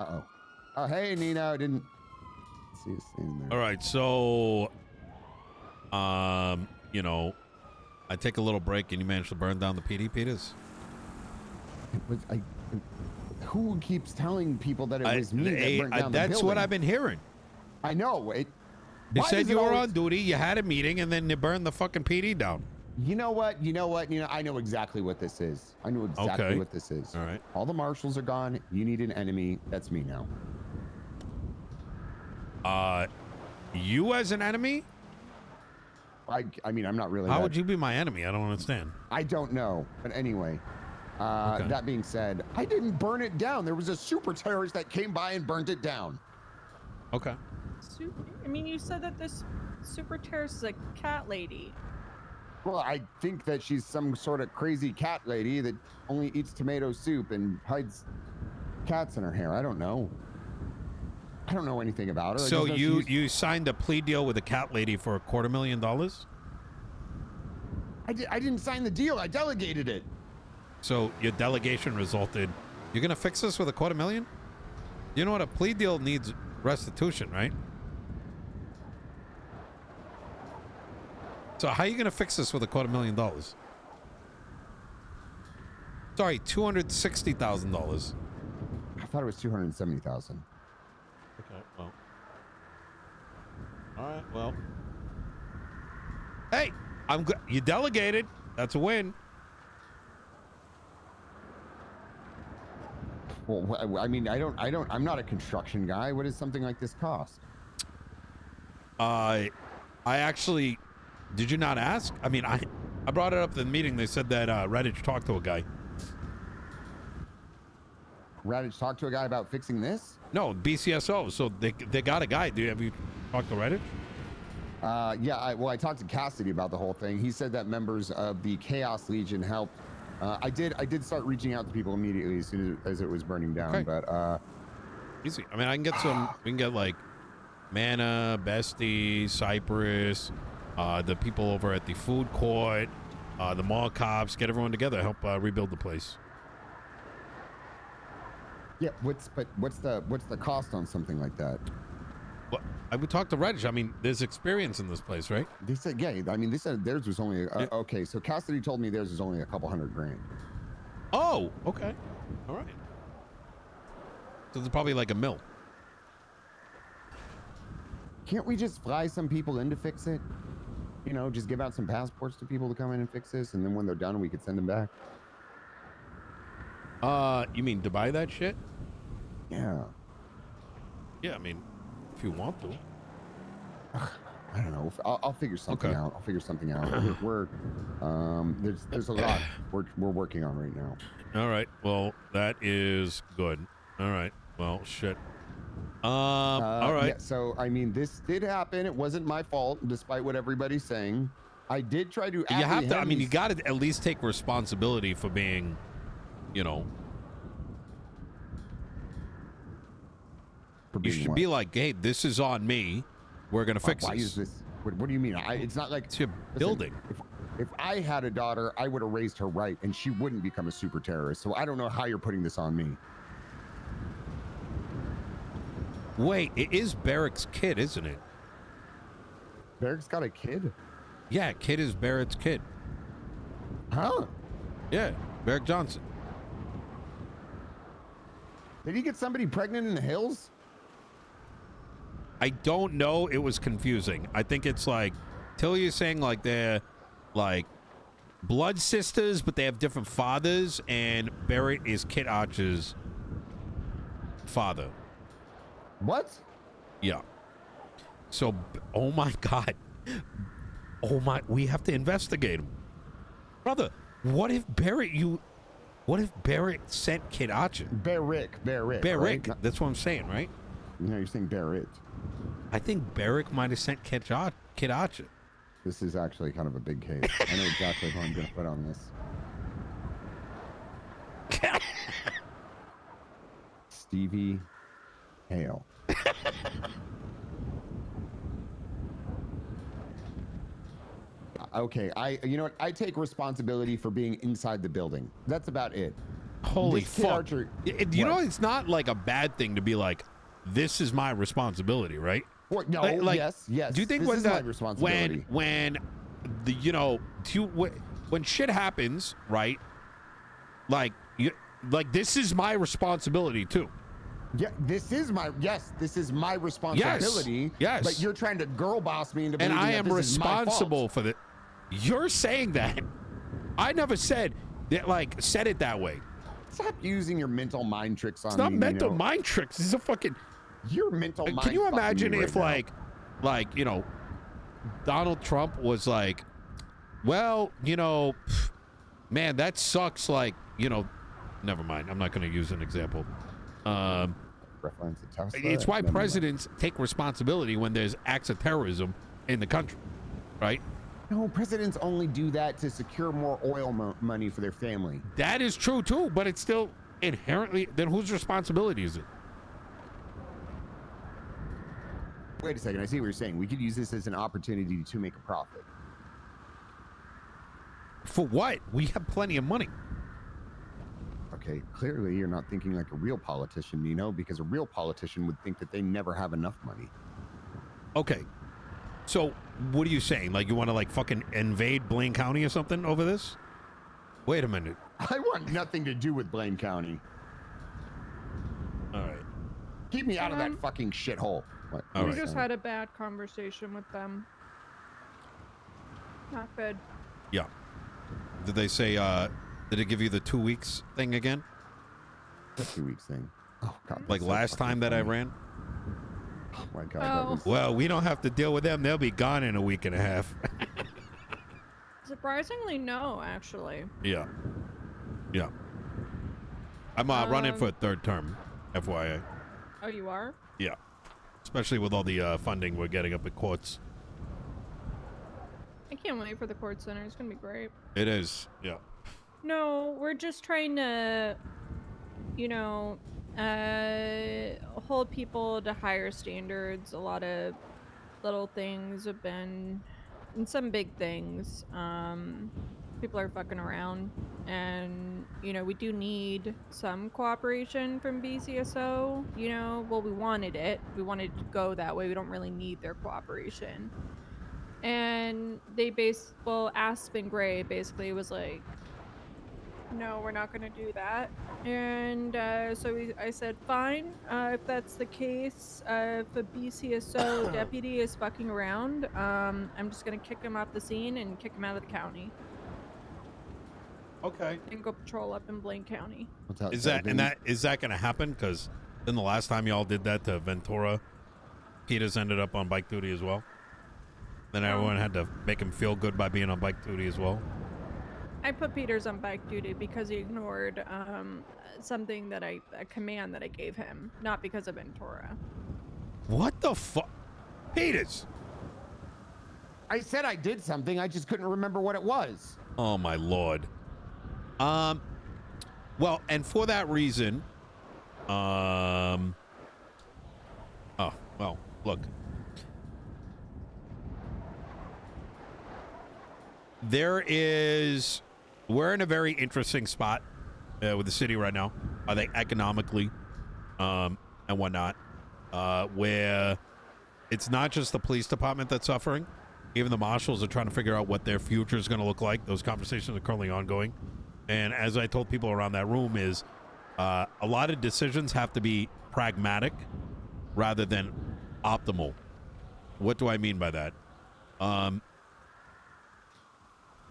Uh-oh. Oh, hey, Nino. I didn't see you standing there. All right, so, you know, I take a little break and you manage to burn down the PD, Peters? Who keeps telling people that it was me that burnt down the building? That's what I've been hearing. I know. You said you were on duty, you had a meeting, and then you burned the fucking PD down. You know what? I know exactly what this is. I know exactly what this is. All right. All the marshals are gone. You need an enemy. That's me now. You as an enemy? I mean, I'm not really. How would you be my enemy? I don't understand. I don't know. But anyway, that being said, I didn't burn it down. There was a super terrorist that came by and burnt it down. Okay. I mean, you said that this super terrorist is a cat lady. Well, I think that she's some sort of crazy cat lady that only eats tomato soup and hides cats in her hair. I don't know. I don't know anything about her. So you signed a plea deal with a cat lady for $250,000? I didn't sign the deal. I delegated it. So your delegation resulted. You're gonna fix this with $250,000? You know what? A plea deal needs restitution, right? So how are you gonna fix this with $250,000? Sorry, $260,000. I thought it was 270,000. Okay, well. All right, well. Hey, I'm good. You delegated. That's a win. Well, I mean, I'm not a construction guy. What does something like this cost? I actually, did you not ask? I mean, I brought it up at the meeting. They said that Reddit talked to a guy. Reddit talked to a guy about fixing this? No, BCSO. So they got a guy. Have you talked to Reddit? Yeah, I talked to Cassidy about the whole thing. He said that members of the Chaos Legion helped. I did start reaching out to people immediately as soon as it was burning down. Okay. But easy. I mean, I can get some. We can get like Mana, Bestie, Cypress, the people over at the food court, the mall cops. Get everyone together, help rebuild the place. Yeah. What's the cost on something like that? Well, I would talk to Reddit. I mean, there's experience in this place, right? They said, yeah. I mean, they said theirs was only okay. So Cassidy told me theirs was only a couple $100,000. Oh, okay, all right. So there's probably like $1 million. Can't we just fly some people in to fix it? You know, just give out some passports to people to come in and fix this, and then when they're done, we could send them back. You mean to buy that shit? Yeah. Yeah, I mean, if you want to. I don't know. I'll figure something out. I'll figure something out. There's a lot we're working on right now. All right. Well, that is good. All right. Well, shit. All right. Yeah, so I mean, this did happen. It wasn't my fault, despite what everybody's saying. I did try to. You have to. I mean, you got to at least take responsibility for being, you know. You should be like, hey, this is on me. We're gonna fix why this. Is this? What do you mean? It's not like it's your building. If I had a daughter, I would have raised her right, and she wouldn't become a super terrorist. So I don't know how you're putting this on me. Wait, it is Barrick's kid, isn't it? Barrick's got a kid? Yeah, kid is Barrett's kid. Huh? Yeah, Barrick Johnson. Did he get somebody pregnant in the hills? I don't know. It was confusing. I think it's like Tilly's saying like they're like blood sisters, but they have different fathers, and Barrett is Kit Archer's father. What? Yeah. So, oh my God. Oh my, we have to investigate him. Brother, what if Barrett sent Kit Archer? Barrick. Right? That's what I'm saying, right? No, you're saying Barrett. I think Barrick might have sent Kit Archer. This is actually kind of a big case. I know exactly who I'm going to put on this. Stevie Hale. Okay, you know what? I take responsibility for being inside the building. That's about it. Holy This Kid fuck. Archer, You know, what? it's not like a bad thing to be like, this is my responsibility, right? What? No, Like, yes. Do you think this when is my responsibility? when the when shit happens, right? Like this is my responsibility too. Yeah, this is my responsibility. Yes. But you're trying to girl boss me into And believing I that am this is my fault. responsible for the. You're saying that. I never said that. Like said it that way. Stop using your mental mind tricks on It's not me. mental Nino. mind tricks. This is a fucking. Your mental mind. Can you fucking imagine me if right now. like you know, Donald Trump was like, well, you know, man, that sucks. Like, you know, never mind. I'm not going to use an example. Reference to Tesla? It's why Never mind. presidents take responsibility when there's acts of terrorism in the country, right? No, presidents only do that to secure more oil money for their family. That is true too, but it's still inherently. Then whose responsibility is it? Wait a second, I see what you're saying. We could use this as an opportunity to make a profit. For what? We have plenty of money. Okay, clearly you're not thinking like a real politician, Nino, because a real politician would think that they never have enough money. Okay. So, what are you saying? Like, you want to, like, fucking invade Blaine County or something over this? Wait a minute. I want nothing to do with Blaine County. All right. Keep me out of that fucking shithole. What? All We right. just had a bad conversation with them. Not good. Yeah. Did they say, did it give you the 2 weeks thing again? The 2 weeks thing. Oh, God. Like that's so last fucking time that I funny. ran? Oh, my God. That Oh. was... Well, we don't have to deal with them. They'll be gone in a week and a half. Surprisingly, no, actually. Yeah. Yeah. I'm running for a third term, FYI. Oh, you are? Yeah. Especially with all the funding we're getting up at courts. I can't wait for the court center. It's gonna be great. It is. Yeah. No, we're just trying to, you know, hold people to higher standards. A lot of little things have been, and some big things. People are fucking around, and you know we do need some cooperation from BCSO. You know, well, we wanted it. We wanted to go that way. We don't really need their cooperation. And they Aspen Gray basically was like, no, we're not going to do that. And I said, fine, if that's the case, if a BCSO deputy is fucking around, I'm just going to kick him off the scene and kick him out of the county. Okay. And go patrol up in Blaine County. Is that going to happen? Because then the last time y'all did that to Ventura, Peters ended up on bike duty as well. Then everyone had to make him feel good by being on bike duty as well. I put Peters on bike duty because he ignored something a command that I gave him, not because of Ventura. What the fuck? Peters! I said I did something, I just couldn't remember what it was. Oh my lord. Well, and for that reason, oh, well, look. We're in a very interesting spot with the city right now. I think economically, and whatnot, where it's not just the police department that's suffering. Even the marshals are trying to figure out what their future is going to look like. Those conversations are currently ongoing. And as I told people around that room is, a lot of decisions have to be pragmatic rather than optimal. What do I mean by that?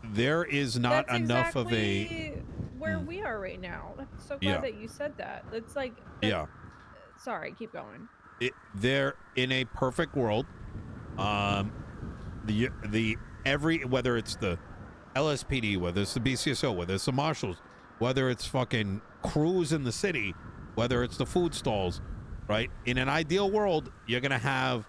There is not That's enough of a... exactly where we are right now. I'm so glad that you said that. It's like... Yeah. Sorry, keep going. They're in a perfect world. Whether it's the LSPD, whether it's the BCSO, whether it's the marshals, whether it's fucking crews in the city, whether it's the food stalls, right? In an ideal world, you're gonna have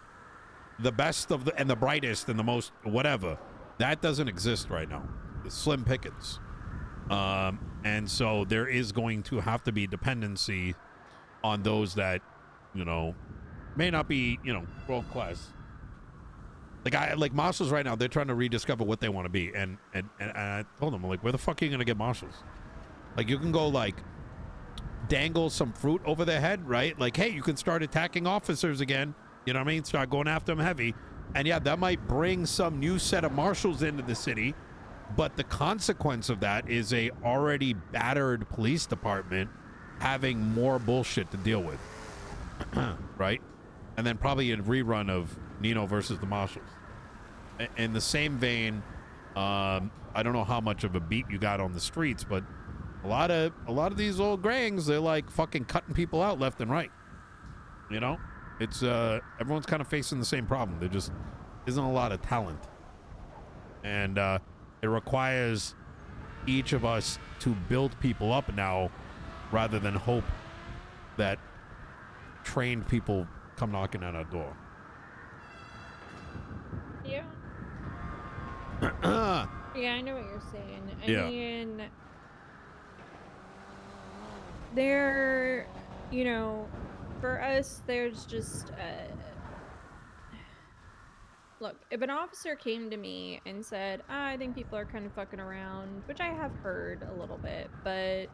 the best of and the brightest and the most whatever. That doesn't exist right now. It's slim pickings. And so there is going to have to be dependency on those that, you know, may not be, you know, world class. Like marshals right now, they're trying to rediscover what they want to be. And I told them, like, where the fuck are you going to get marshals? Like, you can go, like, dangle some fruit over their head, right? Like, hey, you can start attacking officers again. You know what I mean? Start going after them heavy. And yeah, that might bring some new set of marshals into the city. But the consequence of that is a already battered police department having more bullshit to deal with. Right? And then probably a rerun of Nino versus the Marshals. In the same vein, I don't know how much of a beat you got on the streets, but a lot of these old grangs, they're like fucking cutting people out left and right. You know? It's everyone's kind of facing the same problem. There just isn't a lot of talent. And it requires each of us to build people up now rather than hope that trained people come knocking at our door. Yeah. Yeah, I know what you're saying. I mean, there, you know, for us, there's just, look, if an officer came to me and said, I think people are kind of fucking around, which I have heard a little bit, but,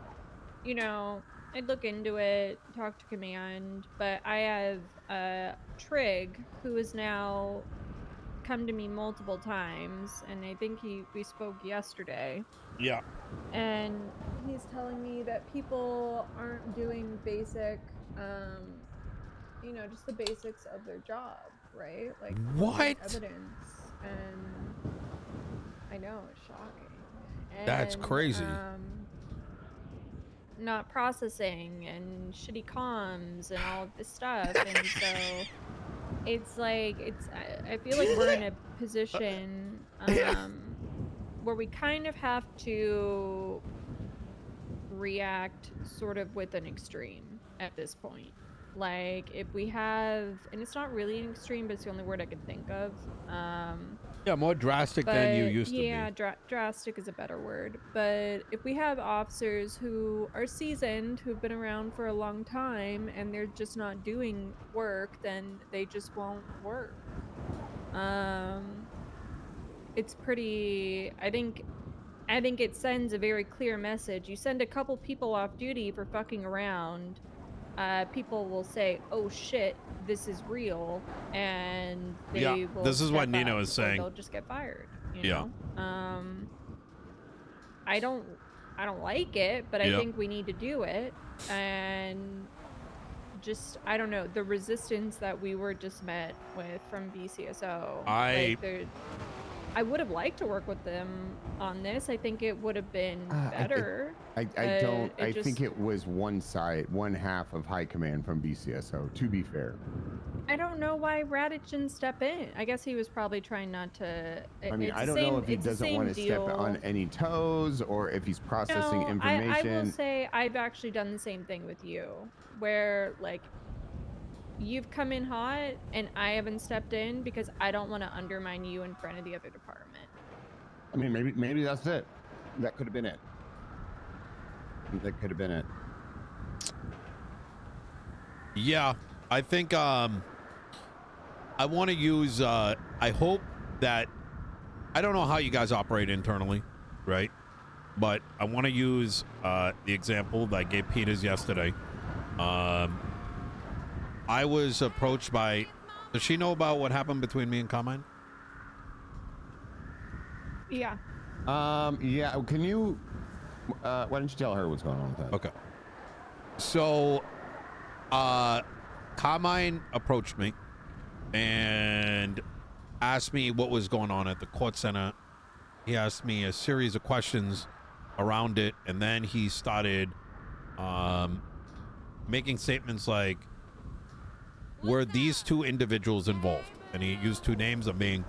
you know, I'd look into it, talk to command, but I have Trig, who has now come to me multiple times, and I think we spoke yesterday. Yeah. And he's telling me that people aren't doing basic, you know, just the basics of their job, right? Like what? Evidence, and I know it's shocking. And, that's crazy. Not processing and shitty comms and all of this stuff, and so it's like I feel like we're in a position where we kind of have to react sort of with an extreme at this point. Like if we have, and it's not really an extreme, but it's the only word I can think of. Yeah, more drastic than you used to be. Yeah, drastic is a better word. But if we have officers who are seasoned, who've been around for a long time, and they're just not doing work, then they just won't work. It's pretty, I think it sends a very clear message. You send a couple people off duty for fucking around, people will say, oh shit, this is real, and they will this is what Nino is or saying. they'll just get fired, you know? I don't like it, but I think we need to do it. And just, I don't know, the resistance that we were just met with from BCSO, I would have liked to work with them on this. I think it would have been better. I think it was one half of high command from BCSO, to be fair. I don't know why Radich didn't step in. I guess he was probably trying not to. I mean, I don't know if he doesn't want to step on any toes or if he's processing information. I will say I've actually done the same thing with you, where like you've come in hot and I haven't stepped in because I don't want to undermine you in front of the other department. I mean, maybe that's it. That could have been it. That could have been it. Yeah, I think I want to use I hope that, I don't know how you guys operate internally, right? But I want to use the example that I gave Peters yesterday. I was approached by, does she know about what happened between me and Carmine? Yeah. Yeah, can you why don't you tell her what's going on with that? Okay. So Carmine approached me and asked me what was going on at the court center. He asked me a series of questions around it, and then he started making statements like, were these two individuals involved? And he used two names. I'm being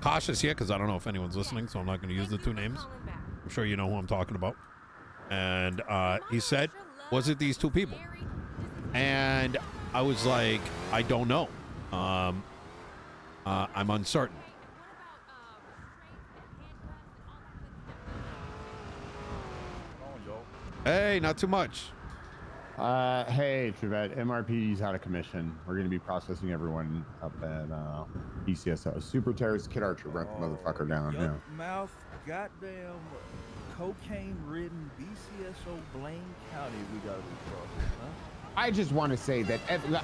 cautious here because I don't know if anyone's listening, so I'm not going to use the two names. I'm sure you know who I'm talking about. And he said, was it these two people? And I was like, I don't know. I'm uncertain. Hey, not too much. Hey, Trevette, MRPD's out of commission. We're going to be processing everyone up at BCSO. Super terrorist Kid Archer brought the motherfucker down. Yeah. Mouth, goddamn cocaine-ridden BCSO Blaine County we gotta be crossing, huh? I just want to say that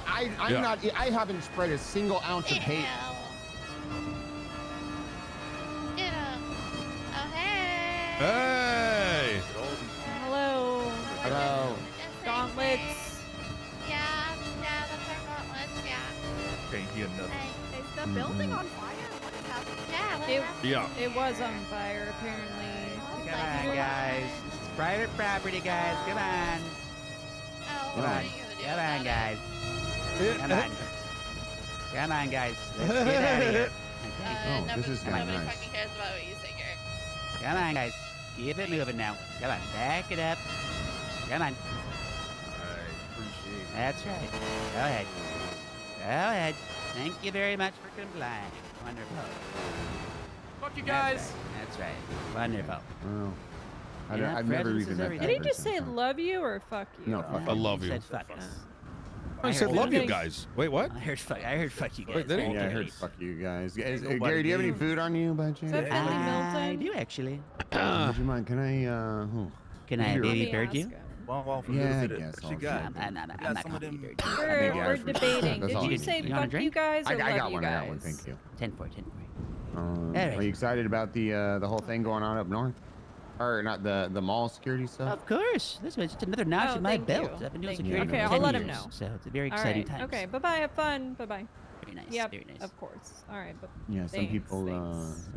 I haven't spread a single ounce of hate. Get up. Oh, hey. Hey! Hello. Hello. Gauntlets. Yeah, that's our gauntlets, yeah. Can't hear nothing. Hey. Is the building on fire? What is happening? Yeah, what It- happened? Yeah. It was on fire, apparently. Oh, Come on, guys. This is private property, guys. Come on. Oh, Come what on. are you gonna do Come about on, it? guys. Come on. Come on, guys. Let's get out of here. Okay. This is kinda nobody nice. fucking cares about what you say, Garrett. Come on, guys. Keep it moving now. Come on. Back it up. Come on. I appreciate it. That's right. Go ahead. Go ahead. Thank you very much for complying. Wonderful. Fuck you That's guys. right. That's right. Wonderful. Well, Yeah, I've never presence even is met everything. that Did he just person, say so- love you or fuck you? No, fuck I love He you. said fuck us. I said heard love you that. guys. Wait, what? I heard fuck you guys. Wait, did he? Thank Yeah, I you. heard fuck you guys. nobody Gary, do you have any gave- food on you by Is that chance? Philly I Milton? do actually. Would you mind? Can I? Can I You're- baby Let me bird ask you? him. Walk for Yeah, a little I bit of- guess What you I'll got? I'm not You got gonna some of be them. bird. Maybe We're I should- debating. that's Did all. you say You want a fuck you drink? guys or I love got you one. I got one. guys? Thank you. 10-4. Are you excited about the whole thing going on up north? Or not the mall security stuff? Of course. This was just another notch Oh, in my thank belt. you. I've been doing Thank you. security Okay, for I'll 10 let him years, know. so it's a very All exciting right. time. Okay. Bye bye. Have fun. Bye bye. Very nice. Yep. Very nice. Of course. All right. But Yeah, some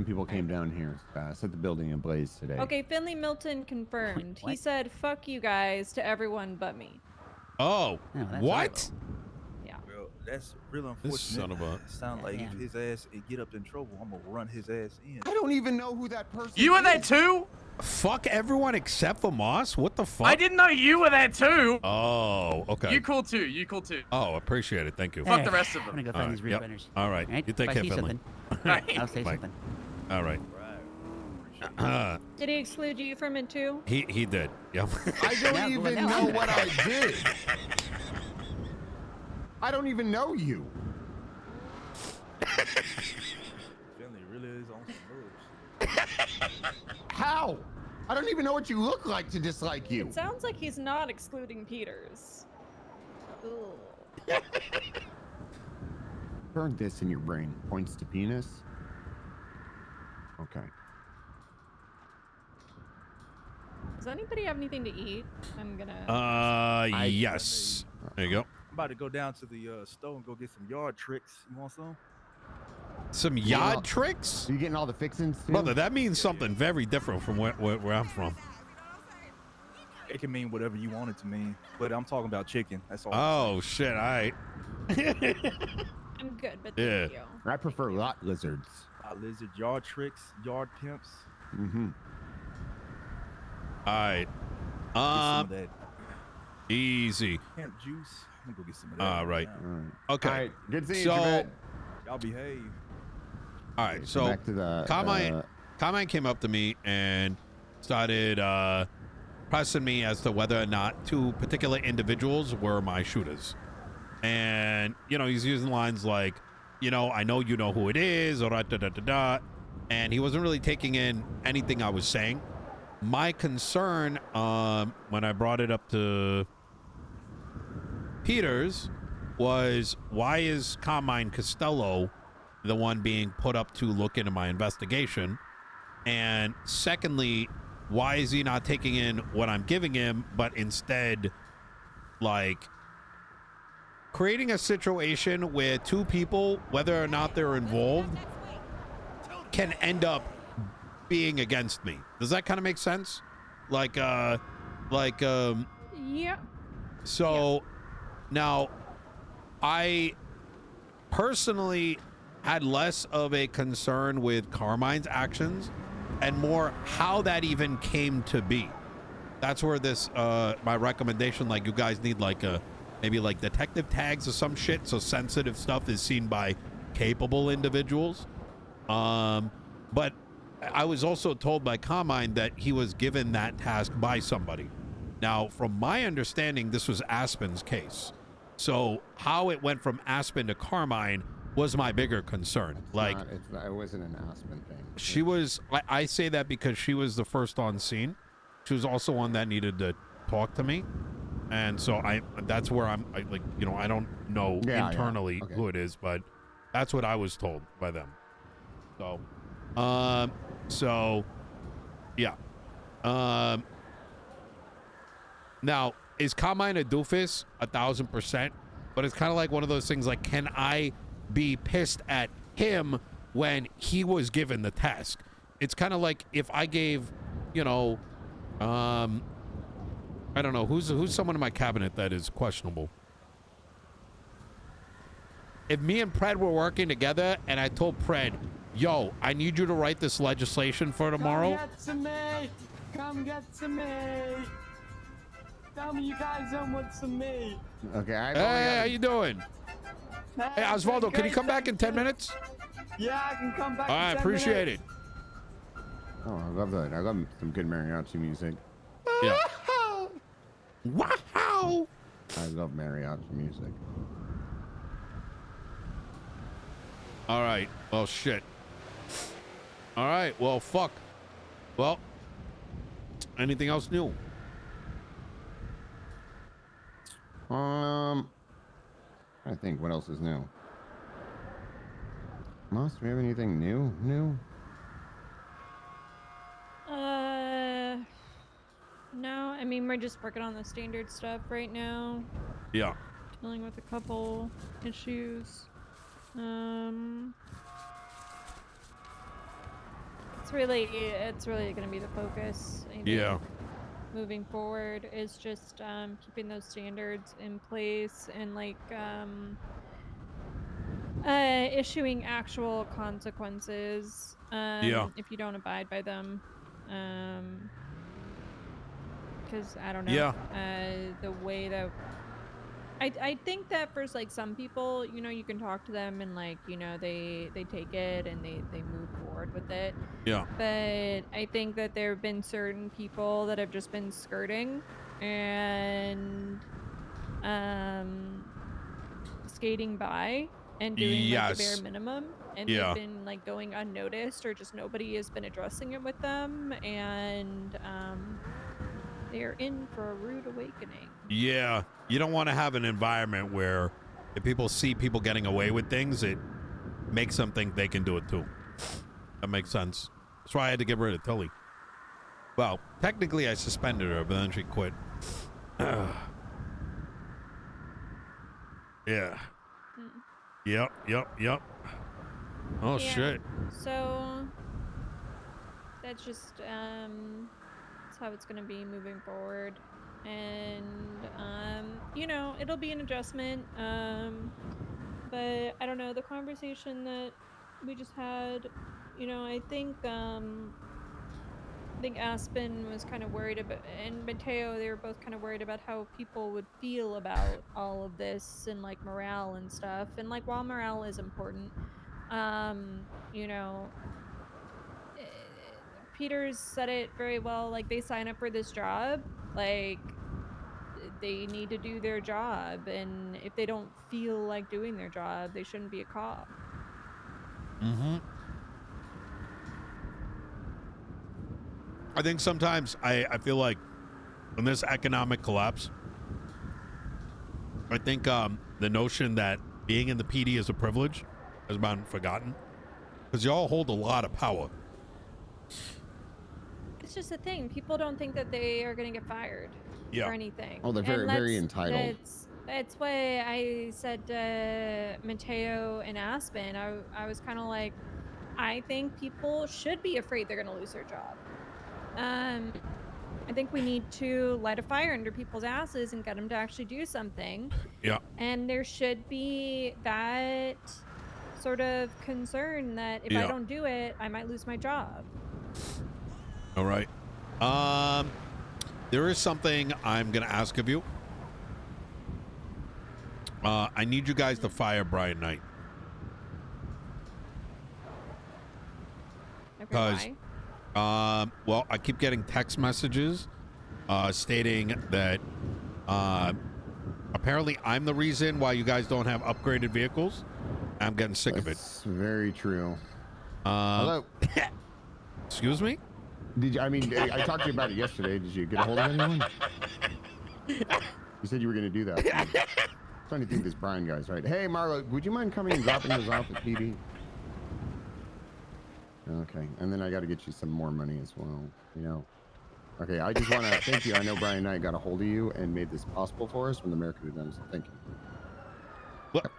people came down here, set the building ablaze today. okay. Finley Milton confirmed. He what? said fuck you guys to everyone but me. Oh, that's what? Yeah. Well, that's real unfortunate. This son of a- Sound like Damn. if his ass get up in trouble, I'm gonna run his ass in. I don't even know who that person You were is. there too? Fuck everyone except for Moss? What the fuck? I didn't know you were there too. Oh, okay. You cool too. You cool too. Oh, appreciate it. Thank you. Fuck the rest of I'm them. gonna go All find right, these real yep. runners. All right. You take If I care, see Finley. something, I'll say Bye. something. All right. Right. Did he exclude you from it too? He did. Yep. I don't Yeah, even well, now know I'm what back. I did. I don't even know you. Finley really is on some moves. How? I don't even know what you look like to dislike you. It sounds like he's not excluding Peters. Ooh. Burn this in your brain. Points to penis. Okay. Does anybody have anything to eat? I'm gonna. Yes. There you go. I'm about to go down to the store and go get some yard tricks. You want some? Some Yeah. yard tricks? Are you getting all the fixins too? Brother, that means something very different from where I'm from. It can mean whatever you want it to mean, but I'm talking about chicken. That's all. Oh, shit. All right. I'm good, but Yeah. thank you. I prefer lot lizards. Lizard yard tricks, yard pimps. Mm-hmm. All right. Get some of that Easy. hemp juice. I'm gonna go get some of that. All right. now. All right. Okay. All right. Good seeing So- you, Javette. Y'all behave. All right. Okay, So back to the Carmine came up to me and started pressing me as to whether or not two particular individuals were my shooters. And, he's using lines like, I know you know who it is, or da-da-da-da. And he wasn't really taking in anything I was saying. My concern when I brought it up to Peters was, why is Carmine Costello the one being put up to look into my investigation? And secondly, why is he not taking in what I'm giving him, but instead, creating a situation where two people, whether or not they're involved, can end up being against me? Does that kind of make sense? Yeah. So now I personally had less of a concern with Carmine's actions and more how that even came to be. That's where this my recommendation, you guys need maybe detective tags or some shit, so sensitive stuff is seen by capable individuals. But I was also told by Carmine that he was given that task by somebody. Now, from my understanding, this was Aspen's case. So how it went from Aspen to Carmine was my bigger concern. It wasn't an Aspen thing. She was, I say that because she was the first on scene. she was also one that needed to talk to me. And so that's where I like, you know, I don't know internally Okay. who it is, but that's what I was told by them. So, yeah. Now, is Carmine a doofus? 1000%. But it's kind of like one of those things like, can I be pissed at him when he was given the task? It's kind of like if I gave, you know, I don't know, who's someone in my cabinet that is questionable. If me and Pred were working together and I told Pred, yo, I need you to write this legislation for tomorrow. Come get some meat. Come get some meat. Tell me you guys don't want some meat. Okay. Hey, how you doing? Hey, Osvaldo, can you come back in 10 minutes? Yeah, I can come back. All right, appreciate it. Oh, I love that. I love some good mariachi music. Yeah. Wow. I love mariachi music. All right. Well, shit. All right. Well, fuck. Well, anything else new? I think what else is new? Moss, do we have anything new? No, I mean, we're just working on the standard stuff right now. Yeah. Dealing with a couple issues. It's really going to be the focus. I think, Yeah. moving forward is just keeping those standards in place and like issuing actual consequences if you don't abide by them. Because I don't know. Yeah. The way that I think that for like some people, you know, you can talk to them and like, you know, they take it and they move forward with it. Yeah. But I think that there have been certain people that have just been skirting and skating by and doing like the bare minimum, and they've been like going unnoticed, or just nobody has been addressing it with them, and they're in for a rude awakening. Yeah. You don't want to have an environment where if people see people getting away with things, it makes them think they can do it too. That makes sense. That's why I had to get rid of Tilly. Well, technically I suspended her, but then she quit. Yeah. Yep. Oh, shit. So that's just that's how it's going to be moving forward. And you know, it'll be an adjustment, but I don't know, the conversation that we just had, you know, I think Aspen was kind of worried about, and Mateo, they were both kind of worried about how people would feel about all of this and like morale and stuff. And like, while morale is important, you know, Peter's said it very well, like they sign up for this job, like they need to do their job, and if they don't feel like doing their job, they shouldn't be a cop. I think sometimes I feel like in this economic collapse, I think the notion that being in the PD is a privilege has been forgotten, because y'all hold a lot of power. It's just a thing. People don't think that they are going to get fired or anything. Oh, they're very entitled. That's why I said to Mateo and Aspen, I was kind of like, I think people should be afraid they're going to lose their job. I think we need to light a fire under people's asses and get them to actually do something. Yeah. And there should be that sort of concern that if I don't do it, I might lose my job. All right. There is something I'm going to ask of you. I need you guys to fire Brian Knight. Because, well, I keep getting text messages stating that apparently I'm the reason why you guys don't have upgraded vehicles. I'm getting sick of it. That's very true. Hello. Excuse me? Did you? I mean, I talked to you about it yesterday. Did you get a hold of anyone? You said you were going to do that. I'm trying to think this Brian guy's right. Hey, Marlo, would you mind coming and dropping those off at PD? Okay, and then I got to get you some more money as well. You know. Okay, I just want to thank you. I know Brian and I got a hold of you and made this possible for us when the mayor could have done. So thank you. What?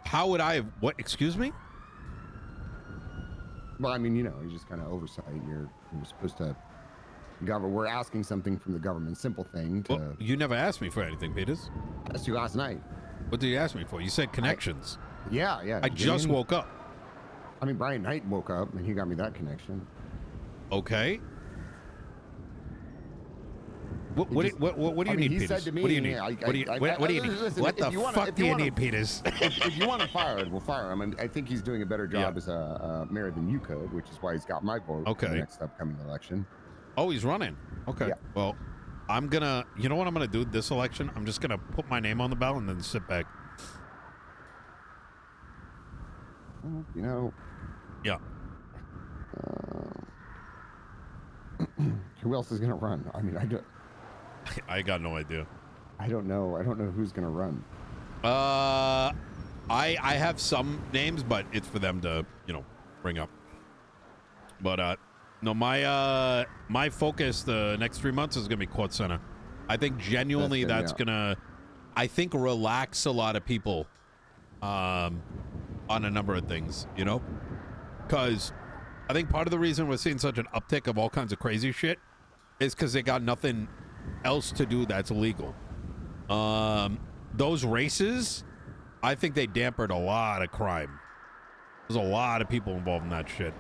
How would I have? What? Excuse me? Well, I mean, you know, you just kind of oversight. You're supposed to. We're asking something from the government. Simple thing. To, Well, you never asked me for anything, Peters. I asked you last night. What did you ask me for? You said connections. Yeah. I just woke up. I mean, Brian Knight woke up and he got me that connection. Okay. What do you need, he Peters? said to me, What do you need? What do you need? Listen, What the fuck do you need, Peters? If you want to fire him, we'll fire him. I think he's doing a better job as a mayor than you could, which is why he's got my vote for the next upcoming election. Oh, he's running. Okay. Yeah. Well, I'm gonna. You know what I'm gonna do this election? I'm just gonna put my name on the ballot and then sit back. You know. Yeah. Who else is gonna run? I mean, I got no idea. I don't know. I don't know who's gonna run. I have some names, but it's for them to bring up. But no, my focus the next 3 months is gonna be Court Center. I think genuinely that's gonna, I think, relax a lot of people on a number of things, because I think part of the reason we're seeing such an uptick of all kinds of crazy shit is because they got nothing else to do that's illegal. Those races, I think they dampened a lot of crime. There's a lot of people involved in that shit,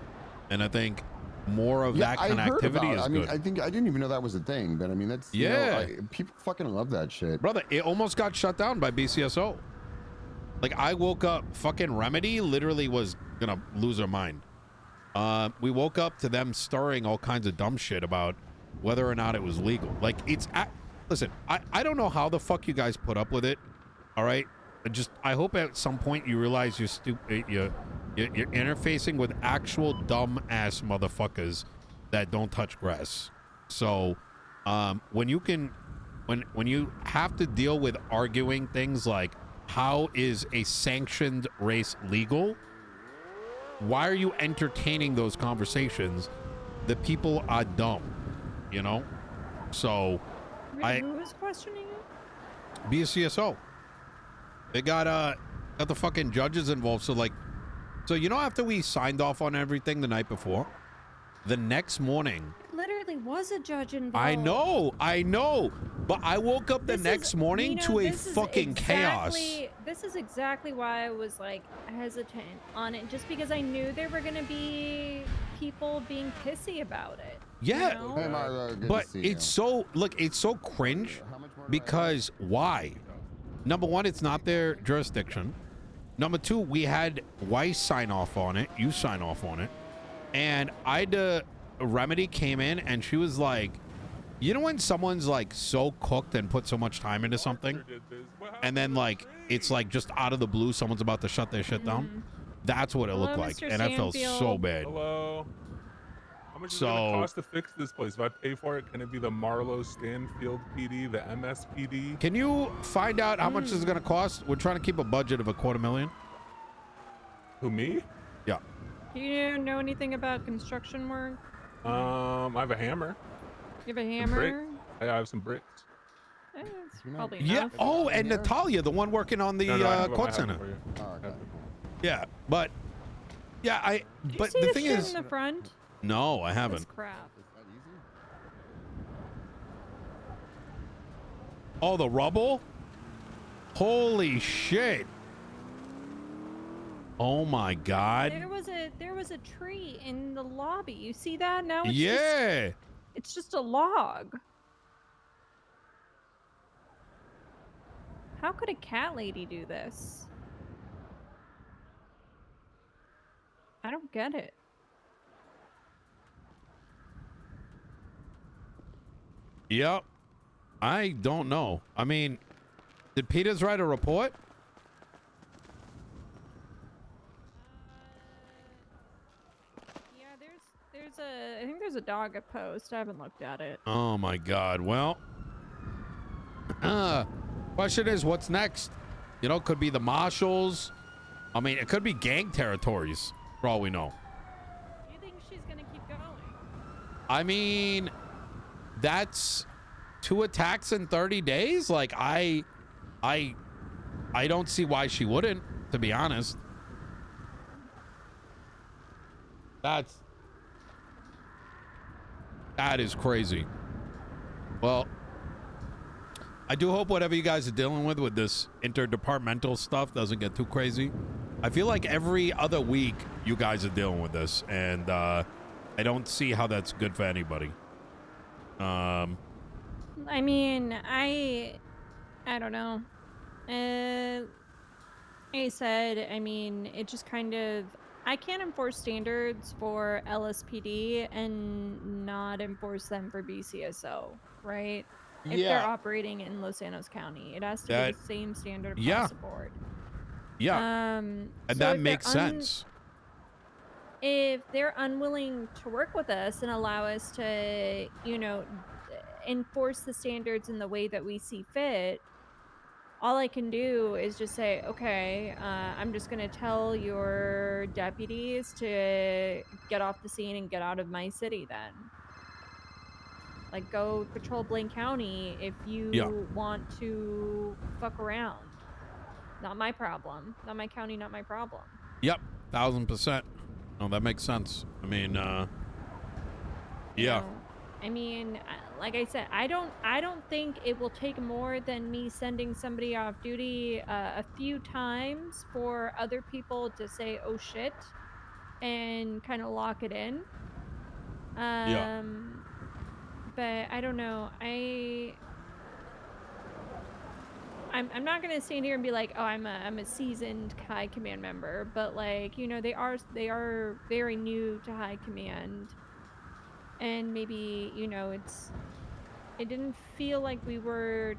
and I think more of that kind of activity is good. I think I didn't even know that was a thing, but I mean that's people fucking love that shit, brother. It almost got shut down by BCSO. Like, I woke up, fucking Remedy literally was gonna lose her mind. We woke up to them stirring all kinds of dumb shit about whether or not it was legal. Like, listen, I don't know how the fuck you guys put up with it. All right, I hope at some point you realize you're stupid. You're interfacing with actual dumb ass motherfuckers that don't touch grass. So, when you have to deal with arguing things like, how is a sanctioned race legal? Why are you entertaining those conversations? The people are dumb, So, Who is questioning it? BCSO. They got the fucking judges involved. So after we signed off on everything the night before, the next morning. Literally was a judge involved. I know. But I woke up the next morning to a fucking chaos. This is exactly why I was like hesitant on it, just because I knew there were gonna be people being pissy about it. Yeah, Hey, Marlo, but it's so cringe because why? Number one, it's not their jurisdiction. Number two, we had Weiss sign off on it. You sign off on it, and Remedy came in and she was like, when someone's like so cooked and put so much time into something, and then like it's like just out of the blue someone's about to shut their shit down. That's what it looked like, and I felt so bad. Hello. How much is it gonna cost to fix this place? If I pay for it, can it be the Marlowe Stanfield PD, the MSPD? Can you find out how much this is gonna cost? We're trying to keep a budget of $250,000. Who, me? Yeah. Do you know anything about construction work? I have a hammer. You have a hammer? I have some bricks. That's probably Yeah. enough. Oh, and Natalia, the one working on the court center. Yeah, but Did but you see the thing shit is, in the front? no, I That's haven't. crap. Oh, the rubble? Holy shit! Oh my god! There was a tree in the lobby. You see that now? It's it's just a log. How could a cat lady do this? I don't get it. Yep. I don't know. I mean, did Peters write a report? Yeah, there's there's a dog at post. I haven't looked at it. Oh my God. Well, question is, what's next? You know, could be the marshals. I mean, it could be gang territories for all we know. Do you think she's gonna keep going? I mean, that's 2 attacks in 30 days. Like, I don't see why she wouldn't, to be honest. That is crazy. Well, I do hope whatever you guys are dealing with this interdepartmental stuff doesn't get too crazy. I feel like every other week you guys are dealing with this, and I don't see how that's good for anybody. I mean, I don't know. Like I said, I mean, it just kind of, I can't enforce standards for LSPD and not enforce them for BCSO, right? If they're operating in Los Angeles County, it has to be the same standard across the board. Yeah. And so that makes sense. If they're unwilling to work with us and allow us to, you know, enforce the standards in the way that we see fit, all I can do is just say, okay, I'm just going to tell your deputies to get off the scene and get out of my city then. Like, go patrol Blaine County if you want to fuck around. Not my problem. Not my county, not my problem. Yep, 1000%. No, that makes sense. I mean, yeah. You know, I mean, like I said, I don't think it will take more than me sending somebody off duty a few times for other people to say, "Oh shit," and kind of lock it in. But I don't know. I'm not gonna stand here and be like, oh, I'm a seasoned high command member, but like, you know, they are very new to high command, and maybe, you know, it didn't feel like they were,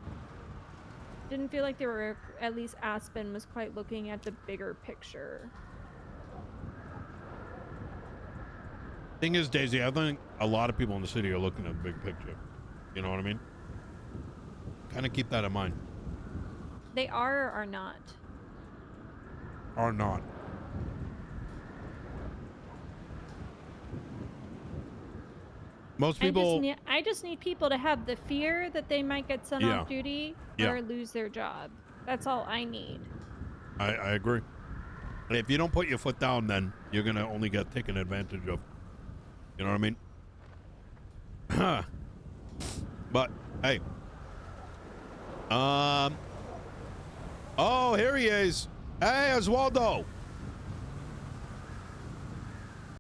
at least Aspen was quite looking at the bigger picture. Thing is, Daisy, I think a lot of people in the city are looking at the big picture. You know what I mean? Kind of keep that in mind. They are or not. Are not. Most people. I just need people to have the fear that they might get sent off duty or lose their job. That's all I need. I agree. If you don't put your foot down, then you're gonna only get taken advantage of. You know what I mean? But hey. Oh, here he is. Hey, Oswaldo.